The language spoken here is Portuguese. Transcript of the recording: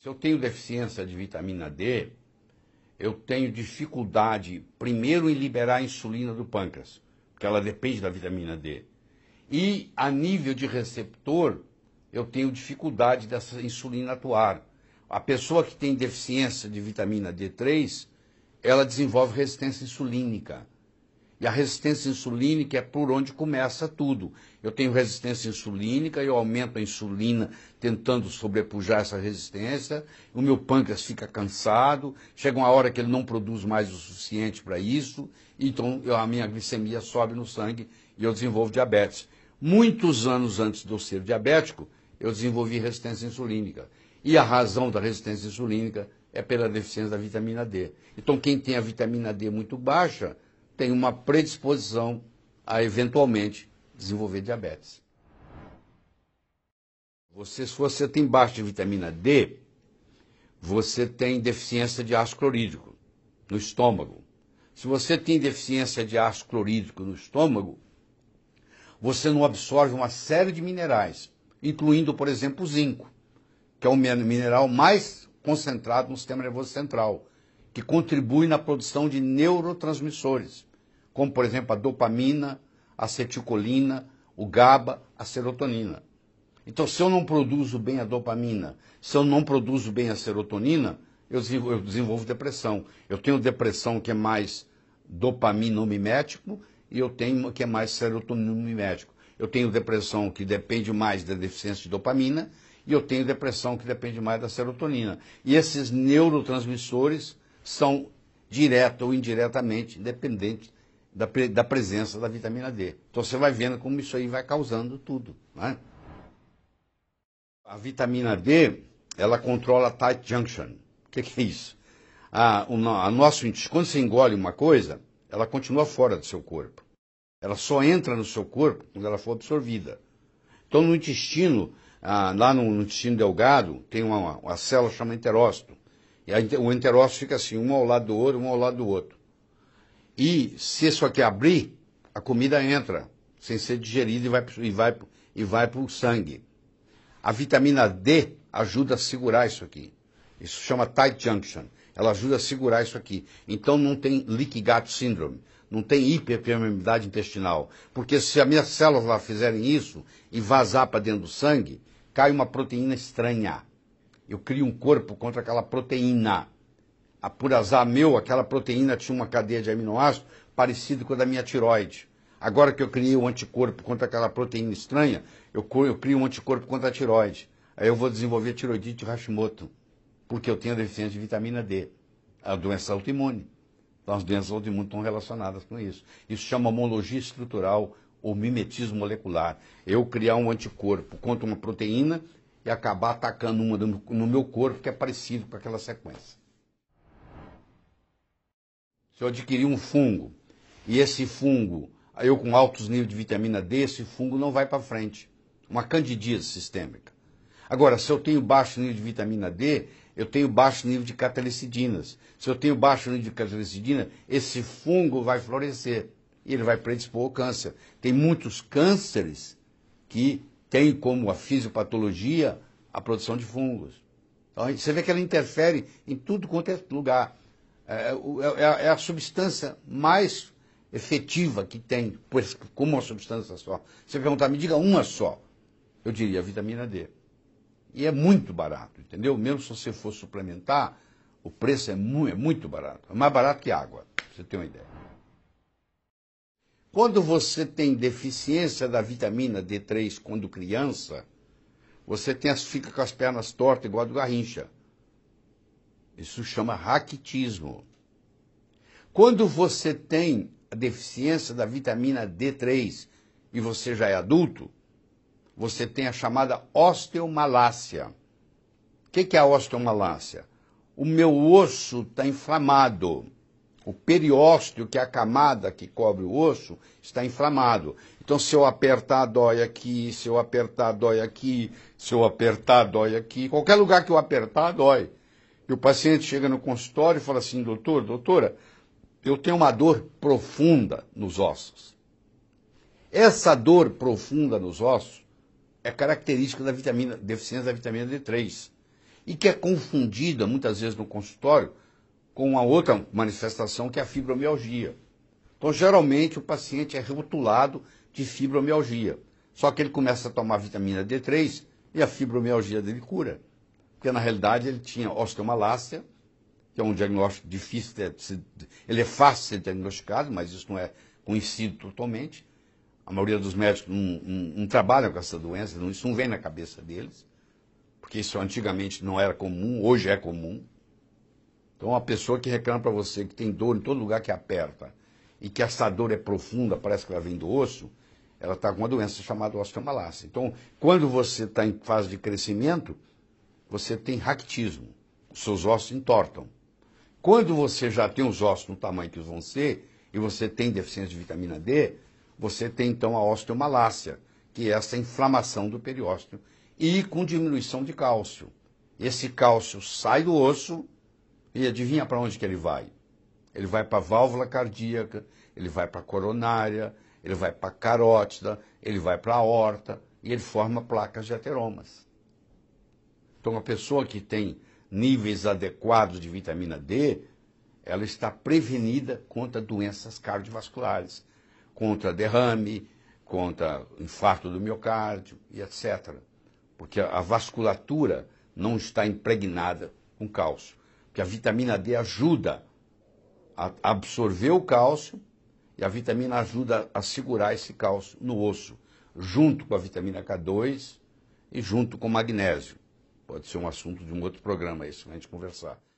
Se eu tenho deficiência de vitamina D, eu tenho dificuldade, primeiro, em liberar a insulina do pâncreas, porque ela depende da vitamina D. E, a nível de receptor, eu tenho dificuldade dessa insulina atuar. A pessoa que tem deficiência de vitamina D3, ela desenvolve resistência insulínica. E a resistência insulínica é por onde começa tudo. Eu tenho resistência insulínica, eu aumento a insulina tentando sobrepujar essa resistência, o meu pâncreas fica cansado, chega uma hora que ele não produz mais o suficiente para isso, então a minha glicemia sobe no sangue e eu desenvolvo diabetes. Muitos anos antes de eu ser diabético, eu desenvolvi resistência insulínica. E a razão da resistência insulínica é pela deficiência da vitamina D. Então quem tem a vitamina D muito baixa tem uma predisposição a, eventualmente, desenvolver diabetes. Se você tem baixa de vitamina D, você tem deficiência de ácido clorídrico no estômago. Se você tem deficiência de ácido clorídrico no estômago, você não absorve uma série de minerais, incluindo, por exemplo, o zinco, que é o mineral mais concentrado no sistema nervoso central, que contribui na produção de neurotransmissores, como, por exemplo, a dopamina, a acetilcolina, o GABA, a serotonina. Então, se eu não produzo bem a dopamina, se eu não produzo bem a serotonina, eu desenvolvo depressão. Eu tenho depressão que é mais dopaminomimético e eu tenho que é mais serotoninomimético. Eu tenho depressão que depende mais da deficiência de dopamina e eu tenho depressão que depende mais da serotonina. E esses neurotransmissores são, direta ou indiretamente, dependentes da presença da vitamina D. Então você vai vendo como isso aí vai causando tudo, não é? A vitamina D, ela controla a tight junction. O que é isso? Quando você engole uma coisa, ela continua fora do seu corpo. Ela só entra no seu corpo quando ela for absorvida. Então no intestino, lá no intestino delgado, tem uma célula chamada enterócito. E o enterócito fica assim, um ao lado do outro, um ao lado do outro. E se isso aqui abrir, a comida entra, sem ser digerida e vai para o sangue. A vitamina D ajuda a segurar isso aqui. Isso chama tight junction. Ela ajuda a segurar isso aqui. Então não tem leaky gut syndrome, não tem hiperpermeabilidade intestinal. Porque se as minhas células lá fizerem isso e vazar para dentro do sangue, cai uma proteína estranha. Eu crio um corpo contra aquela proteína. Por azar meu, aquela proteína tinha uma cadeia de aminoácidos parecida com a da minha tireoide. Agora que eu criei um anticorpo contra aquela proteína estranha, eu crio um anticorpo contra a tireoide. Aí eu vou desenvolver tiroidite de Hashimoto, porque eu tenho a deficiência de vitamina D, a doença autoimune. Então as doenças autoimunes estão relacionadas com isso. Isso chama homologia estrutural ou mimetismo molecular. Eu criar um anticorpo contra uma proteína e acabar atacando uma no meu corpo que é parecido com aquela sequência. Se eu adquirir um fungo, e esse fungo, eu com altos níveis de vitamina D, esse fungo não vai para frente. Uma candidíase sistêmica. Agora, se eu tenho baixo nível de vitamina D, eu tenho baixo nível de catalicidinas. Se eu tenho baixo nível de catalicidina, esse fungo vai florescer. E ele vai predispor ao câncer. Tem muitos cânceres que têm como a fisiopatologia a produção de fungos. Então, você vê que ela interfere em tudo quanto é lugar. É a substância mais efetiva que tem, como uma substância só. Se você perguntar, me diga uma só, eu diria a vitamina D. E é muito barato, entendeu? Mesmo se você for suplementar, o preço é muito barato. É mais barato que água, pra você ter uma ideia. Quando você tem deficiência da vitamina D3 quando criança, você fica com as pernas tortas igual a do Garrincha. Isso chama raquitismo. Quando você tem a deficiência da vitamina D3 e você já é adulto, você tem a chamada osteomalácia. O que é a osteomalácia? O meu osso está inflamado. O periósteo, que é a camada que cobre o osso, está inflamado. Então, se eu apertar, dói aqui, se eu apertar, dói aqui, se eu apertar, dói aqui. Qualquer lugar que eu apertar, dói. E o paciente chega no consultório e fala assim, doutora, eu tenho uma dor profunda nos ossos. Essa dor profunda nos ossos é característica da deficiência da vitamina D3. e que é confundida muitas vezes no consultório com uma outra manifestação que é a fibromialgia. Então, geralmente, o paciente é rotulado de fibromialgia. Só que ele começa a tomar vitamina D3 e a fibromialgia dele cura. Porque, na realidade, ele tinha osteomalácia, que é um diagnóstico difícil, ele é fácil de ser diagnosticado, mas isso não é conhecido totalmente. A maioria dos médicos não trabalham com essa doença, isso não vem na cabeça deles, porque isso antigamente não era comum, hoje é comum. Então, uma pessoa que reclama para você que tem dor em todo lugar que aperta e que essa dor é profunda, parece que ela vem do osso, ela está com uma doença chamada osteomalácia. Então, quando você está em fase de crescimento, você tem raquitismo, os seus ossos entortam. Quando você já tem os ossos no tamanho que eles vão ser, e você tem deficiência de vitamina D, você tem então a osteomalácia, que é essa inflamação do periósteo, e com diminuição de cálcio. Esse cálcio sai do osso e adivinha para onde que ele vai? Ele vai para a válvula cardíaca, ele vai para a coronária, ele vai para a carótida, ele vai para a aorta e ele forma placas de ateromas. Então, a pessoa que tem níveis adequados de vitamina D, ela está prevenida contra doenças cardiovasculares, contra derrame, contra infarto do miocárdio e etc. Porque a vasculatura não está impregnada com cálcio. Porque a vitamina D ajuda a absorver o cálcio e a vitamina ajuda a segurar esse cálcio no osso, junto com a vitamina K2 e junto com o magnésio. Pode ser um assunto de um outro programa isso, para a gente conversar.